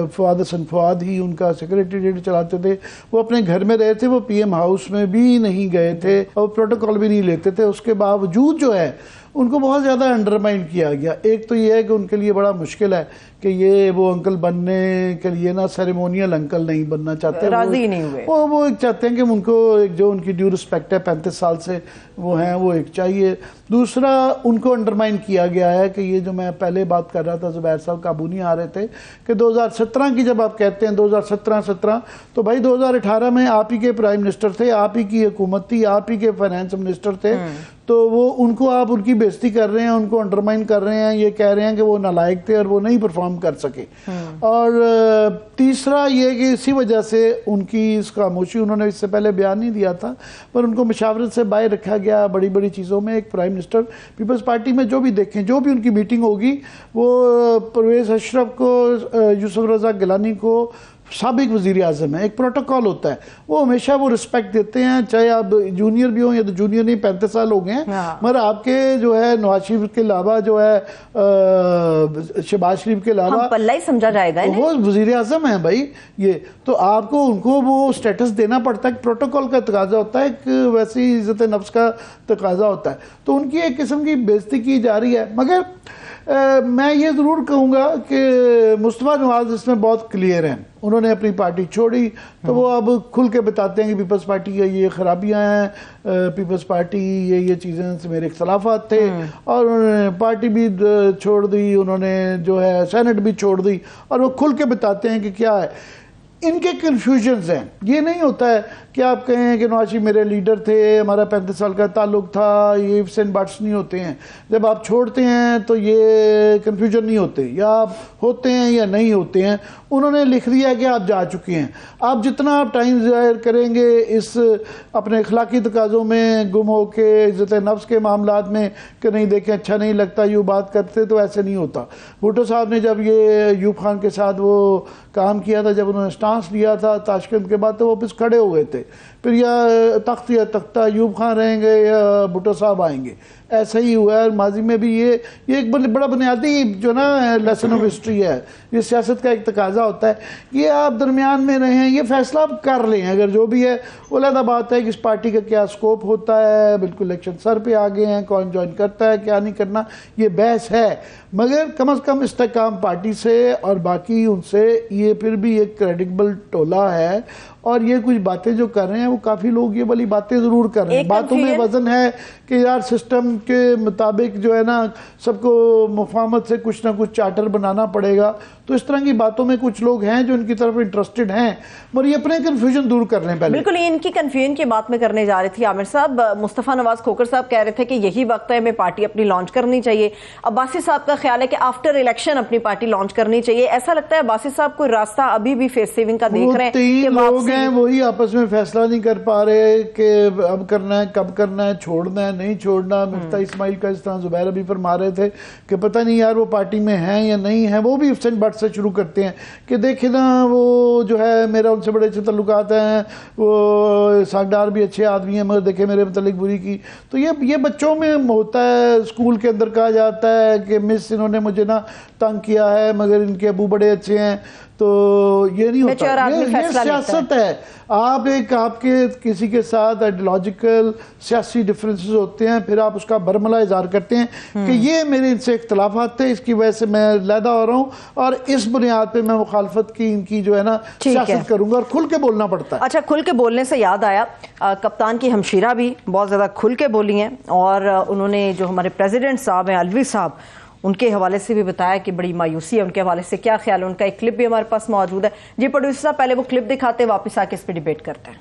S2: फवाद हसन फवाद ही उनका सेक्रेटरीट चलाते थे। वो अपने घर में रहे थे, वो पीएम हाउस में भी नहीं गए थे और प्रोटोकॉल भी नहीं लेते थे। उसके बावजूद जो है उनको बहुत ज़्यादा अंडरमाइन किया गया। एक तो ये है कि उनके लिए बड़ा मुश्किल है कि ये वो अंकल बनने के लिए ना सेरेमोनियल अंकल नहीं बनना चाहते,
S1: राजी नहीं हुए।
S2: वो एक चाहते हैं कि उनको एक जो उनकी ड्यू रिस्पेक्ट है 35 साल से वो हैं, वो एक चाहिए। दूसरा, उनको अंडरमाइन किया गया है कि ये जो मैं पहले बात कर रहा था, जुबैर साहब काबू नहीं आ रहे थे कि 2017 की जब आप कहते हैं 2017 तो भाई 2018 में आप ही के प्राइम मिनिस्टर थे, आप ही की हुकूमत थी, आप ही के फाइनेंस मिनिस्टर थे। तो वो उनको आप उनकी बेइज्जती कर रहे हैं, उनको अंडरमाइन कर रहे हैं, ये कह रहे हैं कि वो नालायक थे और वो नहीं परफॉर्म कर सके। और तीसरा ये कि इसी वजह से उनकी इस खामोशी, उन्होंने इससे पहले बयान नहीं दिया था पर उनको मशावरत से बाहर रखा गया बड़ी बड़ी चीज़ों में। एक प्राइम मिनिस्टर पीपल्स पार्टी में जो भी देखें, जो भी उनकी मीटिंग होगी, वो परवेज अशरफ को, यूसुफ रज़ा गिलानी को, साबिक वज़ीर आज़म है, एक प्रोटोकॉल होता है, वो हमेशा वो रिस्पेक्ट देते हैं, चाहे आप जूनियर भी हो या तो जूनियर नहीं, 35 साल हो गए हैं, मगर आपके जो है नवाज शरीफ के अलावा जो है शहबाज शरीफ के अलावा
S1: पल्ला ही समझा जाएगा,
S2: वो वज़ीर आज़म है भाई ये, तो आपको उनको वो स्टेटस देना पड़ता है, प्रोटोकॉल का तकाजा होता है, एक वैसी इज्जत नफ्स का तकाजा होता है, तो उनकी एक किस्म की बेइज्जती की जा रही है। मगर मैं ये ज़रूर कहूँगा कि मुस्तफ़ा नवाज इसमें बहुत क्लियर हैं, उन्होंने अपनी पार्टी छोड़ी तो वो अब खुल के बताते हैं कि पीपल्स पार्टी की ये खराबियां हैं, पीपल्स पार्टी ये चीज़ें से मेरे इख्तलाफात थे, और उन्होंने पार्टी भी छोड़ दी, उन्होंने जो है सेनेट भी छोड़ दी, और वो खुल के बताते हैं कि क्या है इनके कन्फ्यूजन्स हैं। ये नहीं होता है कि आप कहें कि नवाज शरीफ मेरे लीडर थे, हमारा 35 साल का ताल्लुक था, ये इफ्स एंड बट्स नहीं होते हैं। जब आप छोड़ते हैं तो ये कन्फ्यूजन नहीं होते, या आप होते हैं या नहीं होते हैं। उन्होंने लिख दिया कि आप जा चुके हैं, आप जितना आप टाइम ज़ाहिर करेंगे इस अपने अखलाकी तकाज़ों में गुम हो के, इज़्ज़त नफ्स के मामलात में कि नहीं देखें अच्छा नहीं लगता यूँ बात करते, तो ऐसे नहीं होता। भुट्टो साहब ने जब ये यूब खान के साथ वो काम किया था, जब उन्होंने स्टांस लिया था ताशकंद के बाद, तो वो वापस खड़े हो गए थे, फिर या तख्त या तख्ता यूब खान रहेंगे या भुट्टो साहब आएंगे, ऐसा ही हुआ है। माजी में भी ये एक बड़ा बुनियादी जो ना लेसन ऑफ हिस्ट्री है, ये सियासत का एक तकाजा होता है, ये आप दरमियान में रहें, ये फैसला आप कर लें, अगर जो भी है वो अलग बात है कि इस पार्टी का क्या स्कोप होता है, बिल्कुल इलेक्शन सर पे आ गए हैं, कौन ज्वाइन करता है क्या नहीं करना, ये बहस है। मगर कम से कम इस्तेकाम पार्टी से और बाकी उनसे ये फिर भी एक क्रेडिबल टोला है, और ये कुछ बातें जो कर रहे हैं वो काफ़ी लोग ये वाली बातें ज़रूर कर रहे हैं। बातों में वजन है कि यार सिस्टम के मुताबिक जो है ना सबको मुफाहमत से कुछ ना कुछ चार्टर बनाना पड़ेगा, तो इस तरह की बातों में कुछ लोग हैं जो इनकी तरफ इंटरेस्टेड हैं, मगर ये अपने कन्फ्यूजन दूर कर लें पहले।
S1: बिल्कुल, इनकी कन्फ्यूजन की बात में करने जा रही थी आमिर साहब। मुस्तफ़ा नवाज खोखर साहब कह रहे थे कि यही वक्त है, हमें पार्टी अपनी लॉन्च करनी चाहिए। अब्बासी साहब का ख्याल है कि आफ्टर इलेक्शन अपनी पार्टी लॉन्च करनी चाहिए। ऐसा लगता है अब्बासी साहब कोई रास्ता अभी भी फेस सेविंग का देख रहे हैं?
S2: तीन लोग हैं, वही आपस में फैसला नहीं कर पा रहे कि अब करना है, कब करना है, छोड़ना है नहीं छोड़ना। मिफ्ता इस्माइल का इस तरह जुबैर अभी फरमा रहे थे कि पता नहीं यार वो पार्टी में हैं या नहीं है। वो भी इफ्स एंड बट्स से शुरू करते हैं कि देखे ना वो जो है मेरा उनसे बड़े अच्छे तल्लुकात हैं, वो सागडार भी अच्छे आदमी हैं, मगर देखे मेरे मतलब बुरी की। तो ये बच्चों में होता है, स्कूल के अंदर कहा जाता है कि मिस इन्होंने मुझे ना तंग किया है मगर इनके अबू बड़े अच्छे हैं, तो ये नहीं होता। ये सियासत है। आप आपके किसी के साथ आइडियोलॉजिकल सियासी डिफरेंसेस होते हैं, फिर आप उसका बरमला इजहार करते हैं कि ये मेरे इनसे इख्तलाफात थे, इसकी वजह से मैं लैदा हो रहा हूँ और इस बुनियाद पे मैं मुखालफत की इनकी जो है ना सियासत करूंगा, और खुल के बोलना पड़ता है।
S1: अच्छा, खुल के बोलने से याद आया, कप्तान की हमशीरा भी बहुत ज़्यादा खुल के बोली हैं, और उन्होंने जो हमारे प्रेसिडेंट साहब हैं अलवी साहब, उनके हवाले से भी बताया कि बड़ी मायूसी है उनके हवाले से। क्या ख्याल है? उनका एक क्लिप भी हमारे पास मौजूद है। जी प्रोड्यूसर साहब, पहले वो क्लिप दिखाते, वापस आके इस पर डिबेट करते हैं।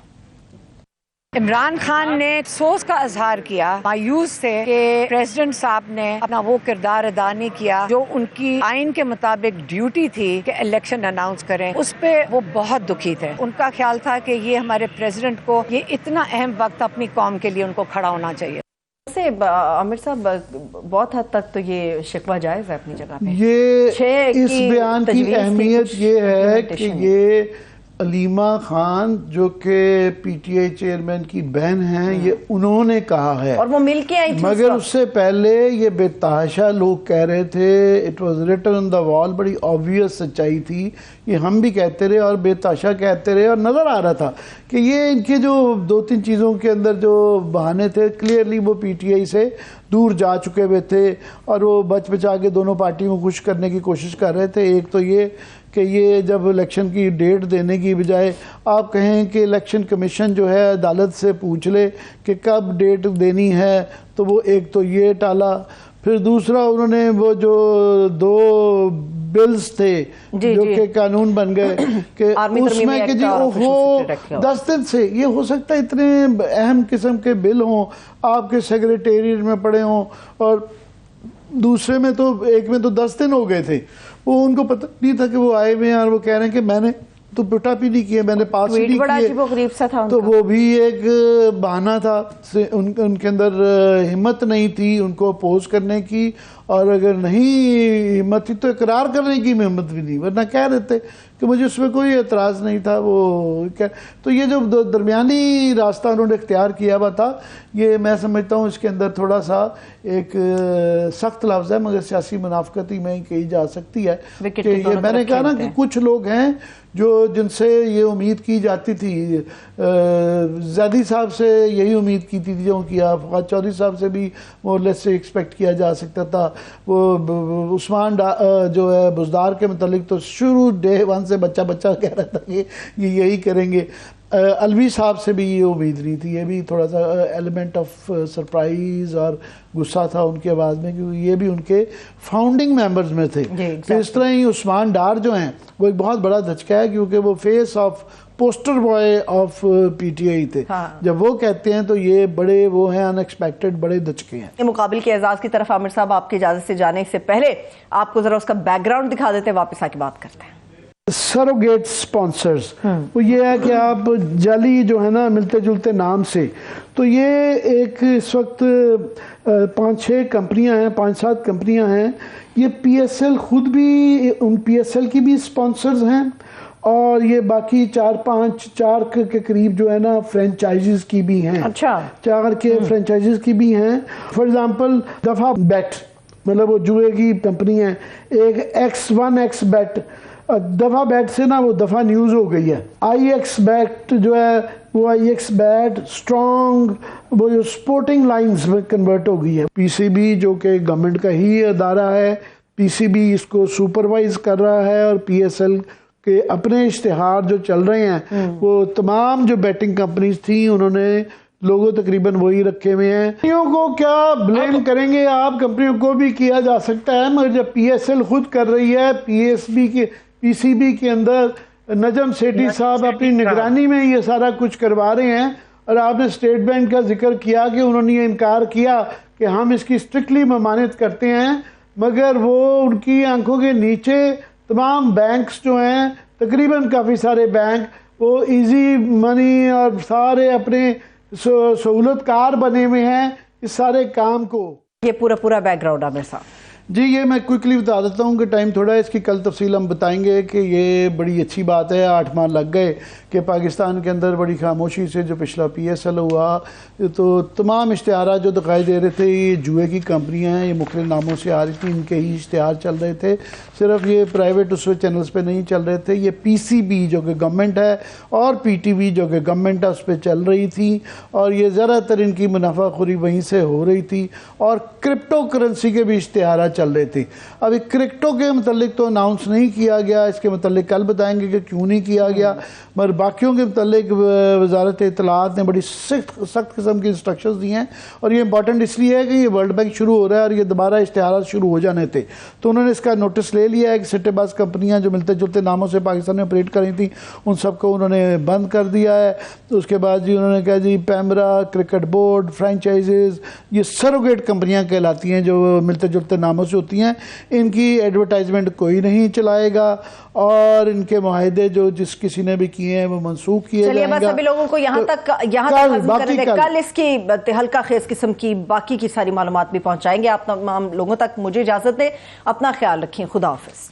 S4: इमरान खान ने अफसोस का इजहार किया, मायूस से, कि प्रेसिडेंट साहब ने अपना वो किरदार अदा नहीं किया जो उनकी आइन के मुताबिक ड्यूटी थी कि इलेक्शन अनाउंस करें। उस पे वो बहुत दुखी थे। उनका ख्याल था कि ये हमारे प्रेसिडेंट को ये इतना अहम वक्त अपनी कौम के लिए उनको खड़ा होना चाहिए।
S1: आमिर साहब, बहुत हद तक तो ये शिकवा जायज है अपनी जगह पे।
S2: ये इस बयान की अहमियत ये है कि ये अलीमा खान जो कि पीटीआई चेयरमैन की बहन हैं, ये उन्होंने कहा है, और
S1: वो मिल के आई थी।
S2: मगर उससे पहले ये बेतहाशा लोग कह रहे थे, it was written on the wall, बड़ी ऑब्वियस सच्चाई थी। ये हम भी कहते रहे और बेतहाशा कहते रहे, और नज़र आ रहा था कि ये इनके जो 2-3 चीज़ों के अंदर जो बहाने थे, क्लियरली वो पीटीआई से दूर जा चुके हुए थे, और वो बच बचा के दोनों पार्टियों को खुश करने की कोशिश कर रहे थे। एक तो ये कि ये जब इलेक्शन की डेट देने की बजाय आप कहें कि इलेक्शन कमीशन जो है अदालत से पूछ ले कि कब डेट देनी है, तो वो एक तो ये टाला। फिर दूसरा उन्होंने वो जो 2 बिल्स थे जो कि कानून बन गए कि उसमें कि जी ओहो 10 दिन से, ये हो सकता है इतने अहम किस्म के बिल हों, आपके सेक्रेटेरिएट में पड़े हों, और दूसरे में तो एक में तो 10 दिन हो गए थे, वो उनको पता नहीं था कि वो आए हुए हैं, और वो कह रहे हैं कि मैंने तो पुटअप ही नहीं किए, मैंने पास ही नहीं किए। तो वो भी एक बहाना था, उनके अंदर हिम्मत नहीं थी उनको अपोज करने की, और अगर नहीं हिम्मत थी तो इकरार करने की हिम्मत भी नहीं, वरना कह देते कि मुझे उसमें कोई एतराज़ नहीं था। वो तो ये जो दरमियानी रास्ता उन्होंने इख्तियार किया हुआ था, ये मैं समझता हूँ इसके अंदर थोड़ा सा एक सख्त लफ्ज़ है, मगर सियासी मुनाफकती में ही कही जा सकती है कि ये मैंने कहा ना कि कुछ लोग हैं जो जिनसे ये उम्मीद की जाती थी, ज़ैदी साहब से यही उम्मीद की थी जो किया, फवाद चौधरी साहब से भी मोरलेस से एक्सपेक्ट किया जा सकता था। वो उस्मान जो है बुज़दार के मतलब तो शुरू डे वन से बच्चा कह रहा था कि ये यही करेंगे। अलवी साहब से भी ये उम्मीद नहीं थी, ये भी थोड़ा सा एलिमेंट ऑफ सरप्राइज़ और गुस्सा था उनकी आवाज़ में, क्योंकि ये भी उनके फाउंडिंग मेंबर्स में थे। तो इस तरह ही उस्मान डार जो हैं वो एक बहुत बड़ा धचका है, क्योंकि वो face of poster boy of PTI थे। हाँ। जब वो कहते हैं तो ये बड़े वो हैं अनएक्सपेक्टेड, बड़े धचके हैं।
S1: मुकाबिल के एजाज की तरफ आमिर साहब आपकी इजाज़त से जाने से पहले आपको ज़रा उसका बैकग्राउंड दिखा देते हैं, वापस आके बात करते हैं।
S2: सरोगेट स्पॉन्सर्स, वो ये है कि आप जाली जो है ना मिलते जुलते नाम से, तो ये एक इस वक्त 5-6 कंपनियां हैं, 5-7 कंपनियां हैं। ये पीएसएल खुद भी, उन पीएसएल की भी स्पॉन्सर्स हैं, और ये बाकी 4 के करीब जो है ना फ्रेंचाइजीज की भी हैं। अच्छा। 4 के फ्रेंचाइजीज की भी हैं। फॉर एग्जांपल दफा बेट, मतलब वो जुए की कंपनी है। एक X1X बेट, दफा बैट से ना वो दफा न्यूज़ हो गई है। IX बैट जो है वो IX बैट स्ट्रॉन्ग, वो जो स्पोर्टिंग लाइंस में कन्वर्ट हो गई है। पीसीबी जो कि गवर्नमेंट का ही अदारा है, पीसीबी इसको सुपरवाइज कर रहा है, और पीएसएल के अपने इश्तिहार जो चल रहे हैं वो तमाम जो बैटिंग कंपनीज थी उन्होंने लोगो तकरीबन वही रखे हुए हैं। कंपनियों को क्या ब्लेम करेंगे आप, कंपनियों को भी किया जा सकता है, मगर जब पीएसएल खुद कर रही है, पीसीबी के अंदर नजम सेठी साहब अपनी निगरानी में ये सारा कुछ करवा रहे हैं, और आपने स्टेट बैंक का जिक्र किया कि उन्होंने ये इनकार किया कि हम इसकी स्ट्रिक्टली ममानत करते हैं, मगर वो उनकी आंखों के नीचे तमाम बैंक्स जो हैं, तकरीबन काफ़ी सारे बैंक, वो इजी मनी और सारे अपने सहूलतकार बने हुए हैं इस सारे काम को।
S1: ये पूरा बैकग्राउंड आमिर साहब
S2: जी, ये मैं क्विकली बता देता हूँ कि टाइम थोड़ा है, इसकी कल तफसील हम बताएंगे कि ये बड़ी अच्छी बात है। 8 माह लग गए कि पाकिस्तान के अंदर बड़ी खामोशी से जो पिछला पीएसएल हुआ, तो तमाम इश्तिहार जो दिखाई दे रहे थे ये जुए की कंपनियां हैं, ये मुख्तलिफ नामों से आ रही थी, इनके ही इश्तिहार चल रहे थे। सिर्फ ये प्राइवेट उस चैनल्स पे नहीं चल रहे थे, ये पीसीबी जो कि गवर्नमेंट है और पीटीवी जो कि गवर्नमेंट है उस पर चल रही थी, और ये ज़्यादातर इनकी मुनाफाखोरी वहीं से हो रही थी। और क्रिप्टो करेंसी के भी इश्तिहार चल रहे थे। अभी क्रिप्टो के मतलब तो अनाउंस नहीं किया गया, इसके मतलब कल बताएंगे कि क्यों नहीं किया गया, मगर बाकियों के मतलब वजारत इत्तलात ने बड़ी सख्त किस्म की इंस्ट्रक्शंस दी हैं। और ये इंपॉर्टेंट इसलिए है कि ये वर्ल्ड बैंक शुरू हो रहा है और ये दोबारा इश्तिहार शुरू हो जाने थे, तो उन्होंने इसका नोटिस ले लिया है कि सट्टेबाज कंपनियां जो मिलते जुलते नामों से पाकिस्तान में ऑपरेट कर रही थी उन सबको उन्होंने बंद कर दिया है। तो उसके बाद जी उन्होंने कहा जी पैमरा, क्रिकेट बोर्ड, फ्रेंचाइजीज, ये सरोगेट कंपनियां कहलाती हैं जो मिलते जुलते नामों से होती हैं, इनकी एडवर्टाइजमेंट कोई नहीं चलाएगा, और इनके मुआहदे जो जिस किसी ने भी किए हैं वो मनसूख किए जाएंगे।
S1: बस अभी लोगों को यहाँ तक कल इसकी हल्का खेज किस्म की बाकी की सारी मालूमात भी पहुंचाएंगे आप तमाम लोगों तक। मुझे इजाजत दें, अपना ख्याल रखें, खुदा हाफिज।